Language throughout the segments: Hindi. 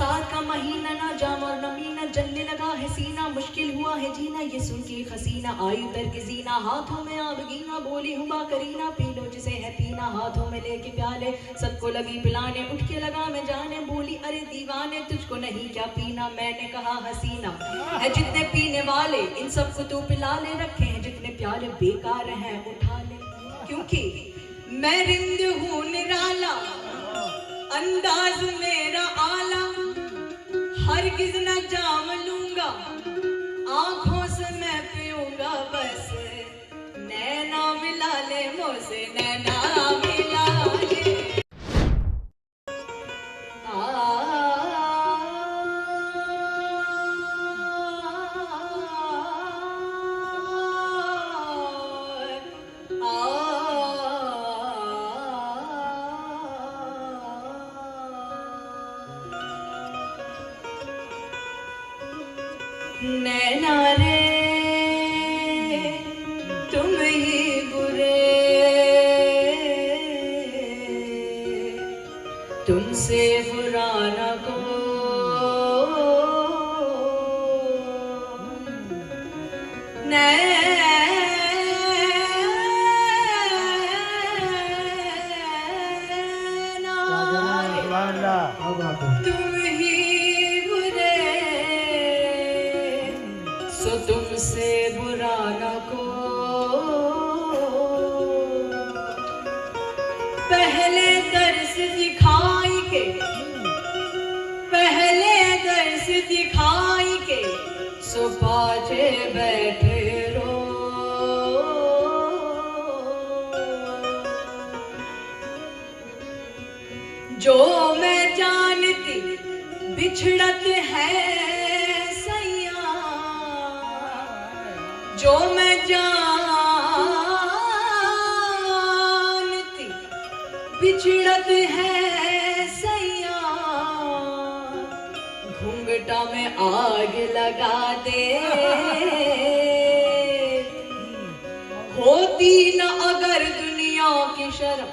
बरसात का महीना ना जाम और नमीना जलने लगा है सीना, मुश्किल हुआ है जीना ये सुन के हसीना, आई उतर के जीना हाथों में आग गीना, बोली हुआ करीना पी लो जिसे है पीना, हाथों में लेके प्याले सबको लगी पिलाने, उठ के लगा मैं जाने, बोली अरे दीवाने तुझको नहीं क्या पीना, मैंने कहा हसीना है जितने पीने वाले इन सबको तू पिला ले, रखे हैं जितने प्याले बेकार हैं उठा ले, क्योंकि मैं रिंद हूँ निराला अंदाज मेरा आला, हरगिज न जाम लूंगा आंखों से मैं पीऊंगा, बस नैना मिला ले मुझसे नैना मिला ले। नैना रे तुम ही बुरे, तुमसे बुरा न को, नैना तुम ही बुरे, सो तुमसे बुरा न को, पहले दर्स दिखाई के, पहले दर्स दिखाई के, सो पाछे बैठे रो, जो मैं जानती बिछड़त है सैया, जो मैं जानती बिछड़त है सैया, घूंघटा में आग लगा दे, होती न अगर दुनिया की शर्म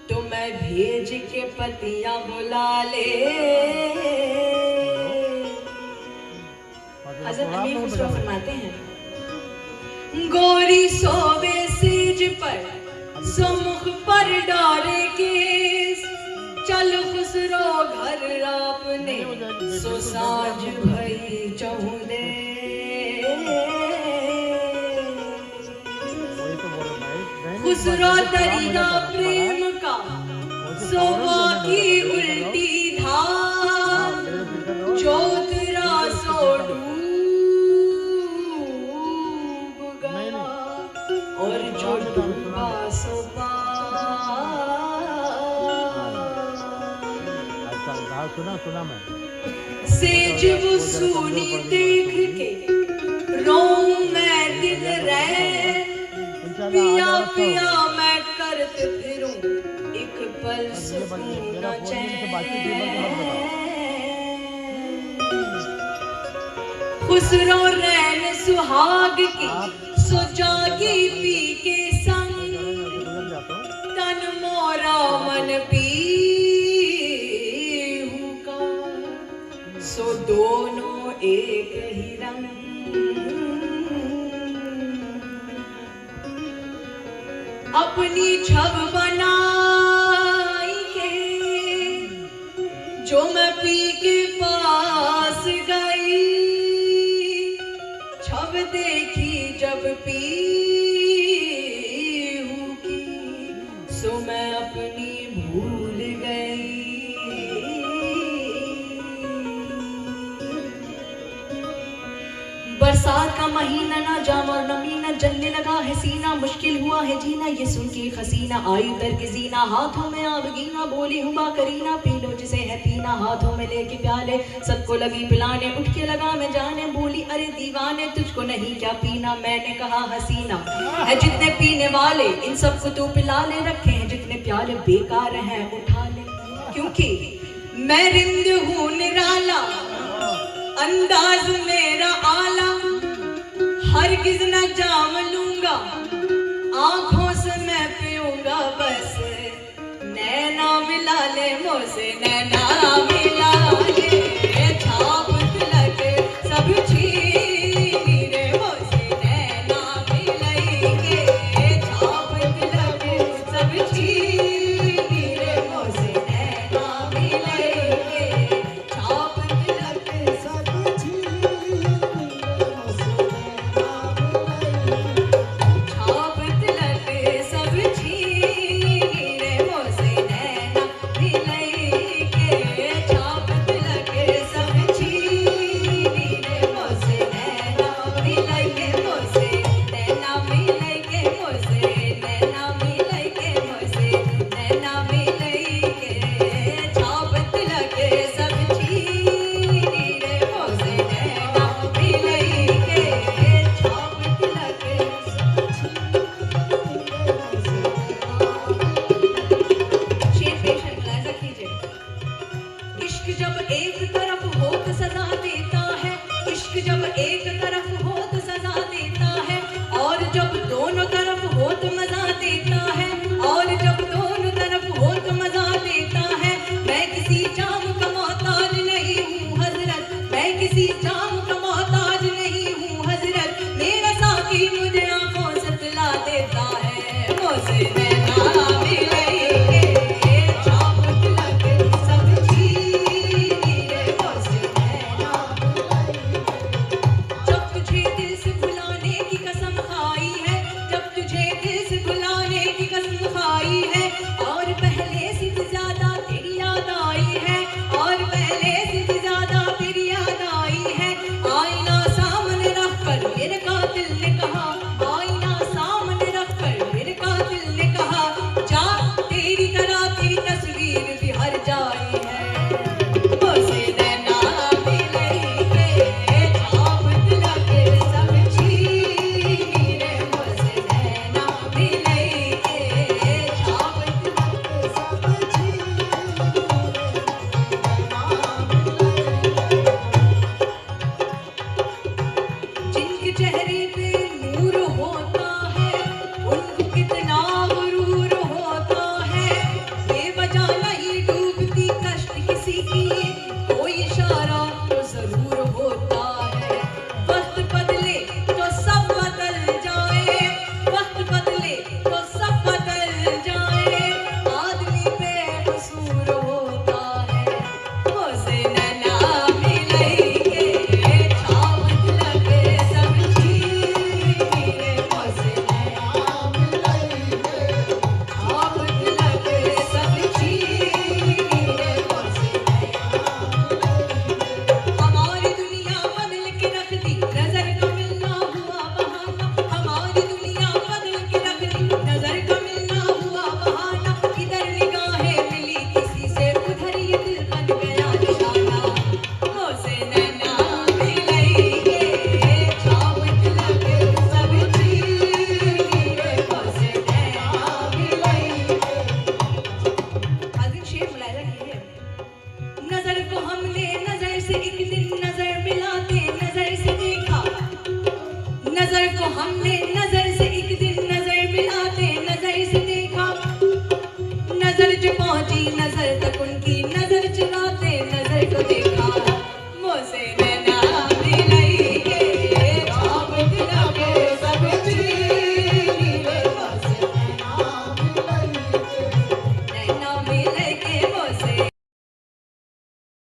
तो मैं भेज के पतियां बुला ले। हज़रत अमीर खुसरो फरमाते हैं, गोरी सोवे सेज पर सुमुख पर डारे केस, चल खुसरो घर आपने सो साज भई चौदे, खुसरो दरिया प्रेम का सोवा की उल्टी धार, जो तेरा सो डूब गया और जो डूबा सो सुना मैं सेज वो सुनी देख के रोऊं मैं दिन रैन, पिया पिया मैं करते फिरूं एक पल सुकून न चैन, खुसरो रैन सुहाग की सो जागी पी के संग, तन मोरा मन पीहू का, सो दोनों एक ही रंग, अपनी छब बनाई के जो मैं पी के पास गई, छब देखी जब पीहू की, सो मैं अपनी भूल गई, बरसात का महीना ना जाम और नमीना जलने लगा है सीना, मुश्किल हुआ है जीना ये सुन के हसीना, आई उतर के जीना हाथों में आग गीना, बोली हुआ करीना पी लो जिसे है पीना, हाथों में लेके प्याले सबको लगी पिलाने, उठ के लगा मैं जाने, बोली अरे दीवाने तुझको नहीं क्या पीना, मैंने कहा हसीना है जितने पीने वाले इन सबको तू पिला ले, रखे हैं जितने प्याले बेकार हैं उठा ले, क्योंकि मैं रिंद हूँ निराला अंदाज मेरा आला, हरगिज न जाम लूंगा आंखों से मैं पीऊंगा, बस नैना मिला ले मुझसे नैना मिला ले। एक तरफ हो तो सजा देता है, इश्क जब एक तरफ हो तो सजा देता है, और जब दोनों तरफ हो तो मजा देता है, और जब दोनों तरफ हो तो मजा देता है। मैं किसी जाम का मोहताज नहीं हूँ हजरत, मैं किसी जाम का मोहताज नहीं हूँ हजरत, मेरा साकी मुझे आंखों से पिला देता है। मुझसे नैना मिलेंगे चाबुक लगे सब चीरे, मुझसे नैना जब तुझे दिल से भुलाने की कसम खाई है, जब तुझे दिल से भुलाने की कसम खाई है, और पहले से भी ज्यादा तेरी याद आई है, और पहले से भी ज्यादा तेरी याद आई है। आईना सामने रख कर मेरे कातिल ने कहा, आईना सामने रख कर मेरे कातिल ने कहा, जा तेरी तरह तेरी तस्वीर भी हर जाई है। मुझसे नैना मिलेंगे चाबुक लगे सब चीरे, मुझसे नैना मिलेंगे चाबुक लगे सब जिनके चेहरे पे नूर होता है, उनको कितना गुरूर होता है, बेवजह नहीं डूबती कश्त किसी की, कोई इशारा तो जरूर होता है। वक्त बदले तो सब बदल जाए, वक्त बदले तो सब बदल जाए, आदमी बेकसूर होता है। मुझसे नैना मिलेंगे चाबुक लगे सब चीरे, मुझसे नैना मिलेंगे चाबुक लगे सब चीरे, मुझसे हमारी दुनिया बदल के रख दी, नजर का मिलना हुआ बहाना, हमारी दुनिया बदल के रख दी, नजर का मिलना हुआ बहाना, इधर निगाहें मिली किसी से, उधर ये दिल बन गया निशाना। मुझसे नैना मिलेंगे चाबुक लगे सब चीरे, मुझसे नैना मिलेंगे। हाजिर शेर मुलायजा कीजिए। नजर को हमने नजर से एक